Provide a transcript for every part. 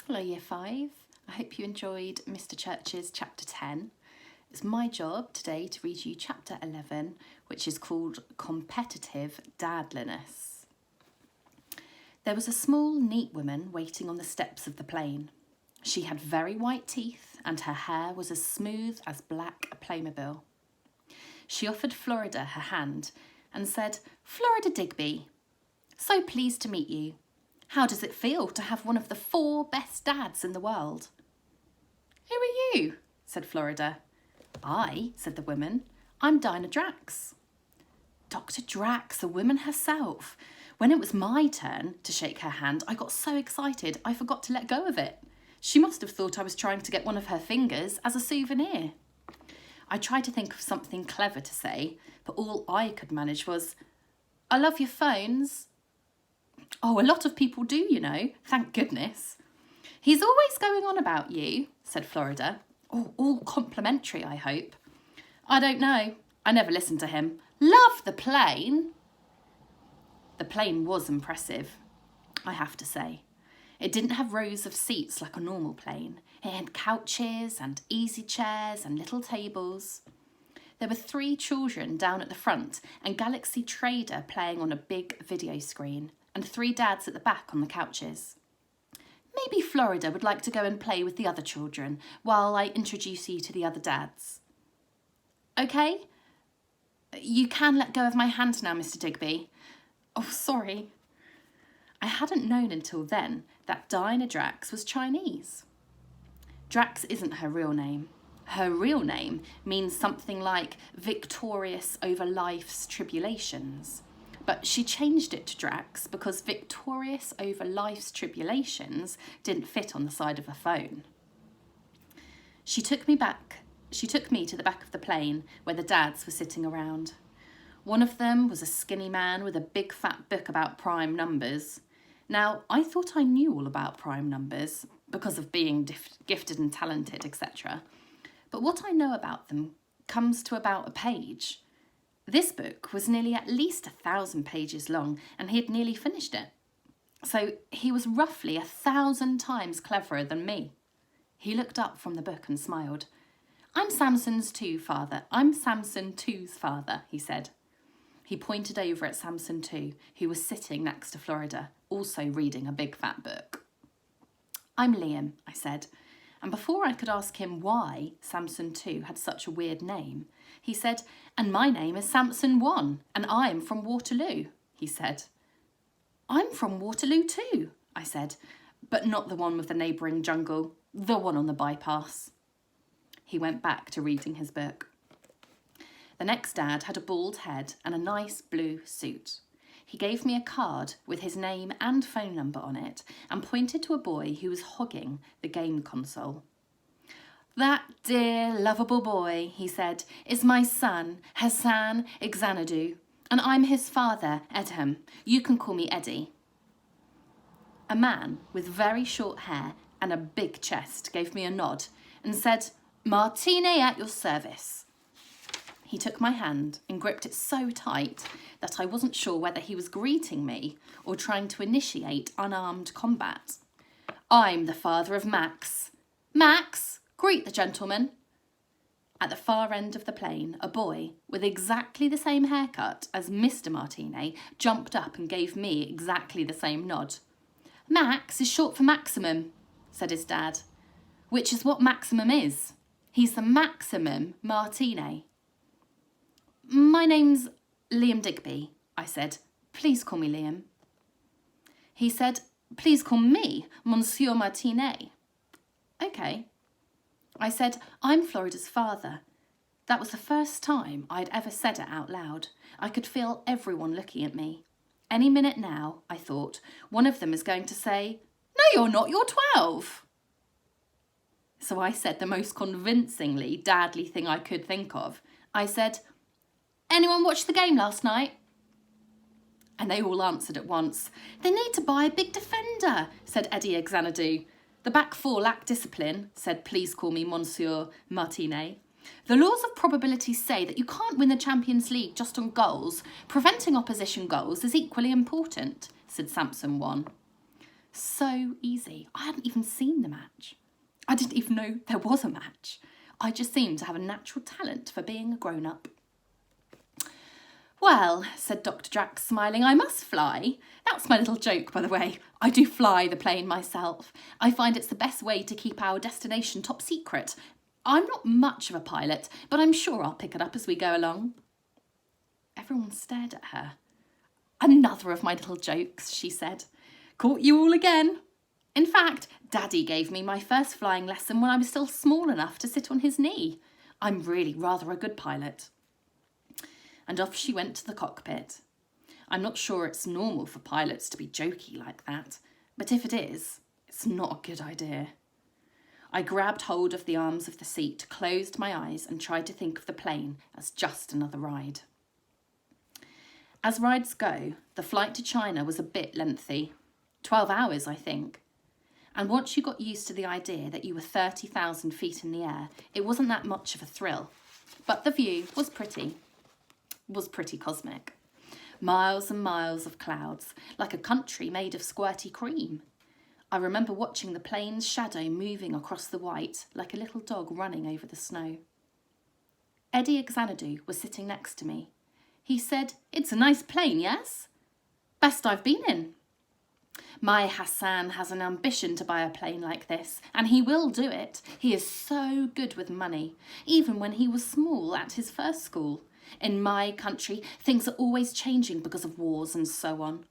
Hello Year 5, I hope you enjoyed Mr Church's chapter 10. It's my job today to read you chapter 11, which is called Competitive Dadliness. There was a small, neat woman waiting on the steps of the plane. She had very white teeth and her hair was as smooth as black Playmobil. She offered Florida her hand and said, "Florida Digby, so pleased to meet you. How does it feel to have one of the 4 best dads in the world?" "Who are you?" said Florida. "I," said the woman. "I'm Dinah Drax." Dr. Drax, a woman herself. When it was my turn to shake her hand, I got so excited I forgot to let go of it. She must have thought I was trying to get one of her fingers as a souvenir. I tried to think of something clever to say, but all I could manage was, "I love your phones." "Oh, a lot of people do, you know, thank goodness." "He's always going on about you," said Florida. "Oh, all complimentary, I hope." "I don't know. I never listened to him. Love the plane." The plane was impressive, I have to say. It didn't have rows of seats like a normal plane. It had couches and easy chairs and little tables. There were 3 children down at the front and Galaxy Trader playing on a big video screen, and 3 dads at the back on the couches. "Maybe Florida would like to go and play with the other children while I introduce you to the other dads." "Okay, you can let go of my hand now, Mr. Digby." "Oh, sorry." I hadn't known until then that Dinah Drax was Chinese. Drax isn't her real name. Her real name means something like victorious over life's tribulations. But she changed it to Drax because victorious over life's tribulations didn't fit on the side of a phone. She took me to the back of the plane where the dads were sitting around. One of them was a skinny man with a big fat book about prime numbers. Now, I thought I knew all about prime numbers because of being gifted and talented, etc. But what I know about them comes to about a page. This book was nearly at least 1,000 pages long and he had nearly finished it. So he was roughly 1,000 times cleverer than me. He looked up from the book and smiled. I'm Samson 2's father, he said. He pointed over at Samson 2, who was sitting next to Florida, also reading a big fat book. I'm Liam, I said. And before I could ask him why Samson 2 had such a weird name, he said, "And my name is Samson 1, and I'm from Waterloo," he said. "I'm from Waterloo too," I said, "but not the one with the neighbouring jungle, the one on the bypass." He went back to reading his book. The next dad had a bald head and a nice blue suit. He gave me a card with his name and phone number on it and pointed to a boy who was hogging the game console. "That dear, lovable boy," he said, "is my son, Hassan Xanadu, and I'm his father, Edhem. You can call me Eddie." A man with very short hair and a big chest gave me a nod and said, "Martine at your service." He took my hand and gripped it so tight that I wasn't sure whether he was greeting me or trying to initiate unarmed combat. "I'm the father of Max. Max, greet the gentleman." At the far end of the plane, a boy with exactly the same haircut as Mr. Martine jumped up and gave me exactly the same nod. "Max is short for maximum," said his dad, "which is what maximum is. He's the maximum Martine." "My name's Liam Digby," I said. "Please call me Liam." He said, "Please call me Monsieur Martine." "Okay." I said, "I'm Florida's father." That was the first time I'd ever said it out loud. I could feel everyone looking at me. Any minute now, I thought, one of them is going to say, "No, you're not, you're 12. So I said the most convincingly dadly thing I could think of. I said, "Anyone watch the game last night?" And they all answered at once. "They need to buy a big defender," said Eddie Xanadu. "The back 4 lack discipline," said "Please call me Monsieur Martine." "The laws of probability say that you can't win the Champions League just on goals. Preventing opposition goals is equally important," said Samson 1. So easy. I hadn't even seen the match. I didn't even know there was a match. I just seemed to have a natural talent for being a grown-up. Well, said Dr. Drax, smiling, I must fly. That's my little joke, by the way. I do fly the plane myself. I find it's the best way to keep our destination top secret. I'm not much of a pilot, but I'm sure I'll pick it up as we go along. Everyone stared at her. Another of my little jokes, she said. Caught you all again. In fact, Daddy gave me my first flying lesson when I was still small enough to sit on his knee. I'm really rather a good pilot. And off she went to the cockpit. I'm not sure it's normal for pilots to be jokey like that, but if it is, it's not a good idea. I grabbed hold of the arms of the seat, closed my eyes and tried to think of the plane as just another ride. As rides go, the flight to China was a bit lengthy. 12 hours, I think. And once you got used to the idea that you were 30,000 feet in the air, it wasn't that much of a thrill. But the view was pretty cosmic. Miles and miles of clouds, like a country made of squirty cream. I remember watching the plane's shadow moving across the white, like a little dog running over the snow. Eddie Xanadu was sitting next to me. He said, It's a nice plane, yes? Best I've been in. My Hassan has an ambition to buy a plane like this, and he will do it. He is so good with money, even when he was small at his first school. In my country, things are always changing because of wars and so on.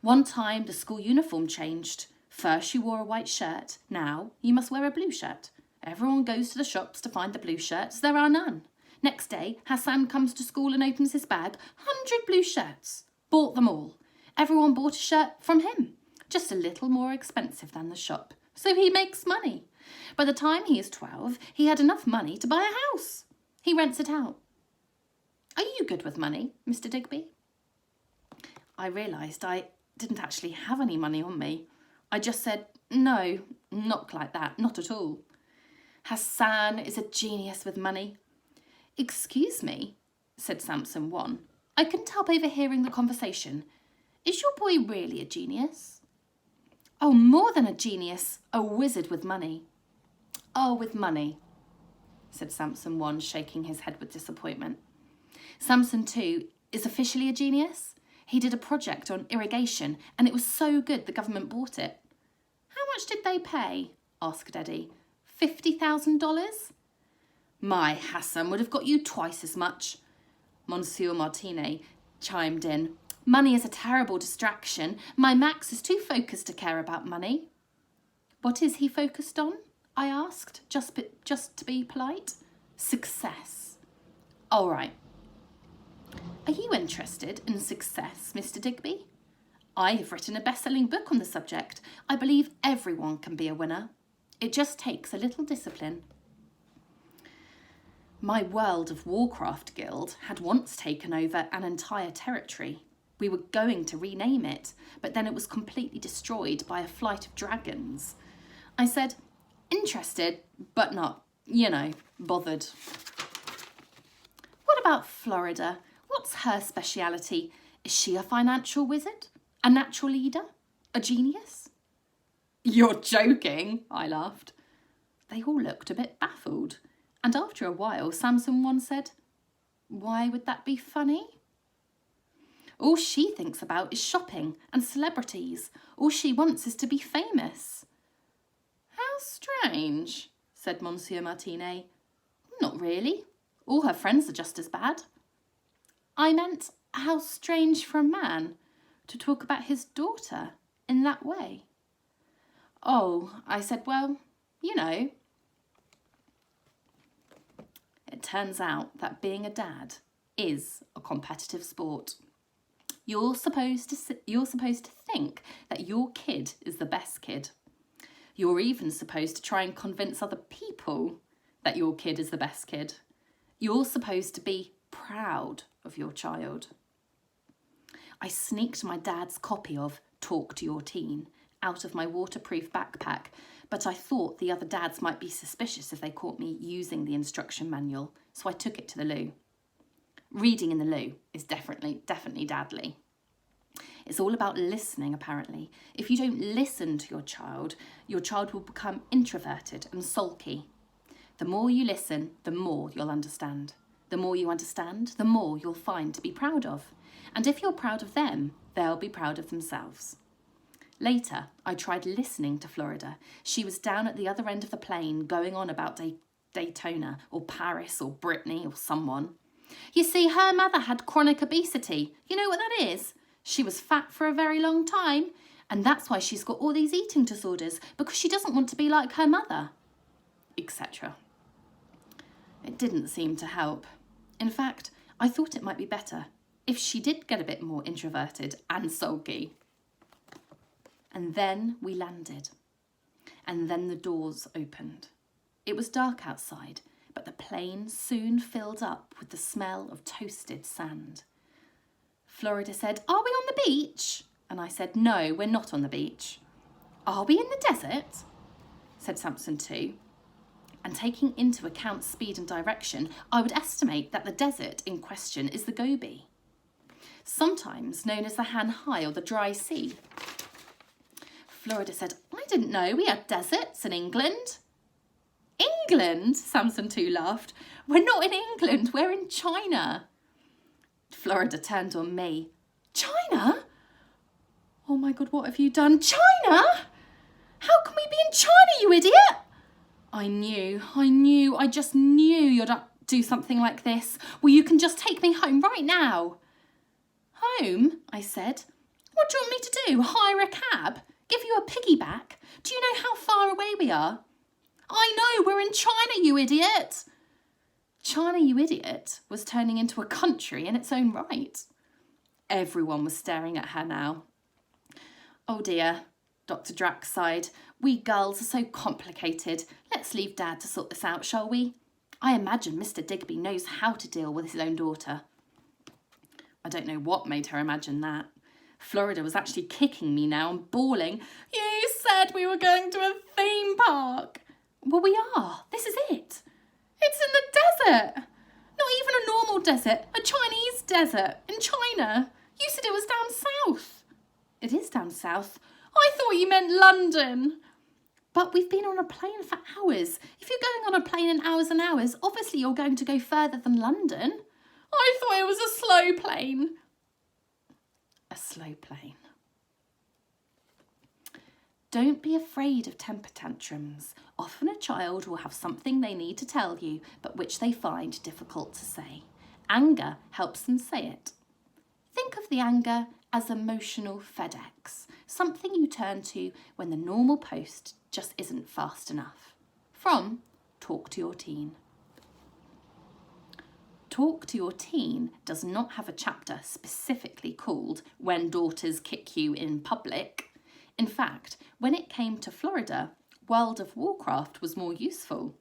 One time, the school uniform changed. First, you wore a white shirt. Now, you must wear a blue shirt. Everyone goes to the shops to find the blue shirts. There are none. Next day, Hassan comes to school and opens his bag. 100 blue shirts. Bought them all. Everyone bought a shirt from him. Just a little more expensive than the shop. So he makes money. By the time he is 12, he had enough money to buy a house. He rents it out. Are you good with money, Mr. Digby? I realised I didn't actually have any money on me. I just said, no, not like that, not at all. Hassan is a genius with money. Excuse me, said Samson 1. I couldn't help overhearing the conversation. Is your boy really a genius? Oh, more than a genius, a wizard with money. Oh, with money, said Samson 1, shaking his head with disappointment. Samson 2 is officially a genius. He did a project on irrigation and it was so good the government bought it. How much did they pay? Asked Eddie. $50,000? My Hassan would have got you twice as much. Monsieur Martinet chimed in. Money is a terrible distraction. My Max is too focused to care about money. What is he focused on? I asked, just to be polite. Success. All right. Are you interested in success, Mr. Digby? I have written a best-selling book on the subject. I believe everyone can be a winner. It just takes a little discipline. My World of Warcraft guild had once taken over an entire territory. We were going to rename it, but then it was completely destroyed by a flight of dragons. I said, interested, but not, bothered. What about Florida? What's her speciality? Is she a financial wizard? A natural leader? A genius? You're joking, I laughed. They all looked a bit baffled. And after a while, Samson 1 said, Why would that be funny? All she thinks about is shopping and celebrities. All she wants is to be famous. How strange, said Monsieur Martinet. Not really. All her friends are just as bad. I meant how strange for a man to talk about his daughter in that way. Oh, I said, well, It turns out that being a dad is a competitive sport. You're supposed to think that your kid is the best kid. You're even supposed to try and convince other people that your kid is the best kid. You're supposed to be proud of your child. I sneaked my dad's copy of Talk to Your Teen out of my waterproof backpack, but I thought the other dads might be suspicious if they caught me using the instruction manual, so I took it to the loo. Reading in the loo is definitely dadly. It's all about listening, apparently. If you don't listen to your child will become introverted and sulky. The more you listen, the more you'll understand. The more you understand, the more you'll find to be proud of. And if you're proud of them, they'll be proud of themselves. Later, I tried listening to Florida. She was down at the other end of the plane going on about Daytona or Paris or Brittany or someone. You see, her mother had chronic obesity. You know what that is? She was fat for a very long time, and that's why she's got all these eating disorders, because she doesn't want to be like her mother, etc. It didn't seem to help. In fact, I thought it might be better if she did get a bit more introverted and sulky. And then we landed, and then the doors opened. It was dark outside, but the plane soon filled up with the smell of toasted sand. Florida said, "Are we on the beach?" And I said, "No, we're not on the beach." "Are we in the desert?" said Samson too. And taking into account speed and direction, I would estimate that the desert in question is the Gobi, sometimes known as the Han-Hai or the Dry Sea. Florida said, "I didn't know we had deserts in England." "England?" Samson too laughed. "We're not in England, we're in China." Florida turned on me. "China? Oh my God, what have you done? China? How can we be in China, you idiot?" I just knew you'd do something like this. "Well, you can just take me home right now." "Home?" I said. "What do you want me to do? Hire a cab? Give you a piggyback? Do you know how far away we are?" "I know, we're in China, you idiot." China, you idiot, was turning into a country in its own right. Everyone was staring at her now. "Oh dear," Dr. Drax sighed. "We girls are so complicated. Let's leave Dad to sort this out, shall we? I imagine Mr. Digby knows how to deal with his own daughter." I don't know what made her imagine that. Florida was actually kicking me now and bawling. "You said we were going to a theme park." "Well, we are. This is it. It's in the desert. Not even a normal desert, a Chinese desert in China. You said it was down south." "It is down south." "I thought you meant London." "But we've been on a plane for hours. If you're going on a plane in hours and hours, obviously you're going to go further than London." "I thought it was a slow plane." A slow plane. Don't be afraid of temper tantrums. Often a child will have something they need to tell you, but which they find difficult to say. Anger helps them say it. Think of the anger as emotional FedEx, something you turn to when the normal post just isn't fast enough. From Talk to Your Teen. Talk to Your Teen does not have a chapter specifically called When Daughters Kick You in Public. In fact, when it came to Florida, World of Warcraft was more useful.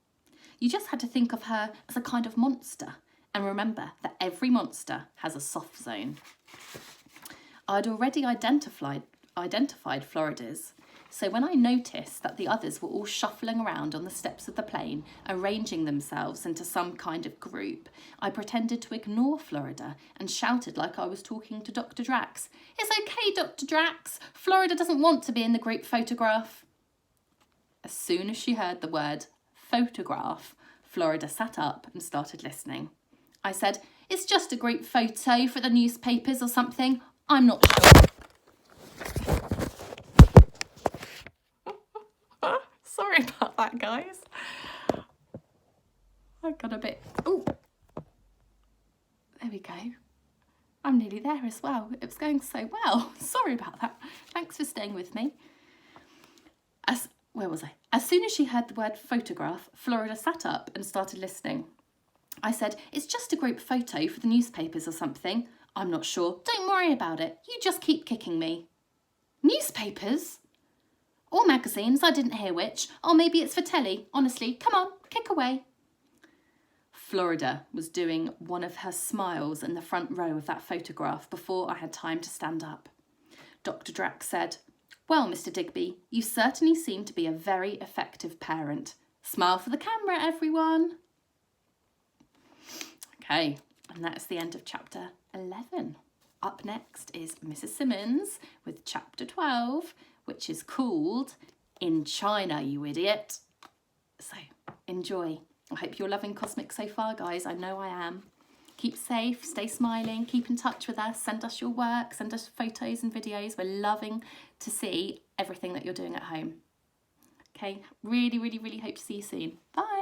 You just had to think of her as a kind of monster, and remember that every monster has a soft zone. I'd already identified Florida's, so when I noticed that the others were all shuffling around on the steps of the plane, arranging themselves into some kind of group, I pretended to ignore Florida and shouted like I was talking to Dr. Drax. "It's okay, Dr. Drax. Florida doesn't want to be in the group photograph." As soon as she heard the word photograph, Florida sat up and started listening. I said, "It's just a group photo for the newspapers or something. I'm not sure." Sorry about that, guys. I got a bit... Oh, there we go. I'm nearly there as well. It was going so well. Sorry about that. Thanks for staying with me. Where was I? As soon as she heard the word photograph, Florida sat up and started listening. I said, "It's just a group photo for the newspapers or something. I'm not sure. Don't worry about it. You just keep kicking me." "Newspapers? Or magazines, I didn't hear which. Or maybe it's for telly. Honestly, come on, kick away." Florida was doing one of her smiles in the front row of that photograph before I had time to stand up. Dr. Drax said, "Well, Mr. Digby, you certainly seem to be a very effective parent. Smile for the camera, everyone." Okay, and that's the end of chapter 11. Up next is Mrs. Simmons with chapter 12, which is called In China, You Idiot. So enjoy. I hope you're loving Cosmic so far, guys. I know I am. Keep safe, stay smiling, keep in touch with us, send us your work, send us photos and videos. We're loving to see everything that you're doing at home. Okay, really, really, really hope to see you soon. Bye.